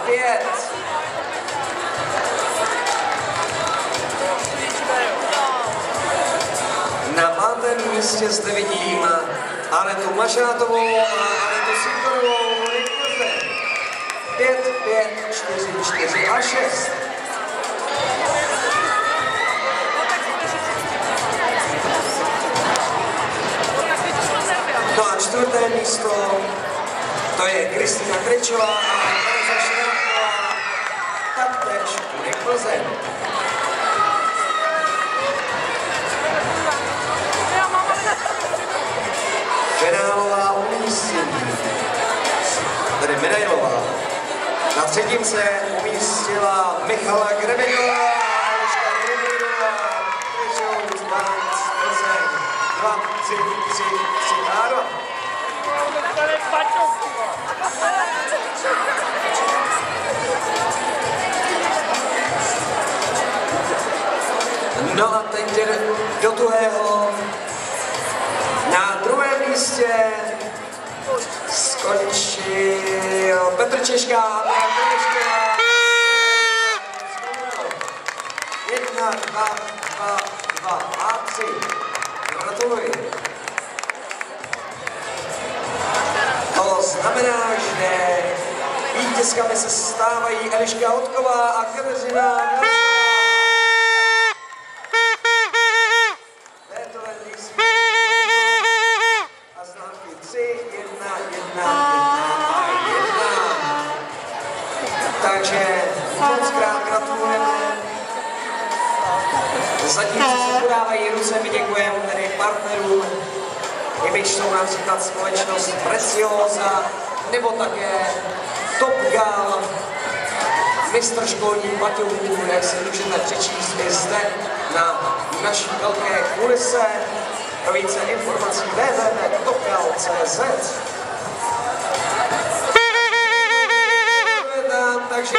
5. Na 5. místě zde vidím Anetu Mašátovou a Anetu Sinkorovou. 5, 5, 4, 4 a 6. No a 4. místo, to je Kristýna Krejčová a Tereza Šráková, taktéž Unik Plzeň. Penálová umístění, tedy medailová. Na 3. se umístila Michala Grebeňová a Eliška Grebeňová, Krejčovou z Banc Plzeň. 2, 3, 3, 3 a 2. No a teď jde do druhého. Na 2. místě skončil Petr Češka a Petr Češka. 1, 2, 2, 2 a 3. Gratuluji. To znamená, že vítězkami se stávají Eliška Hodková a Kateřina a známky 3, 1, 1, 1 a 1. Takže moc krát gratulujeme. Zatím se podávají ruce, my děkujeme tedy partnerům, jimiž jsou například společnost Preciosa, nebo také Top Gal, mistr školních baťouků, jak si můžete přečíst i zde na naší velké kulise. Pro více informací www.topgal.cz. Takže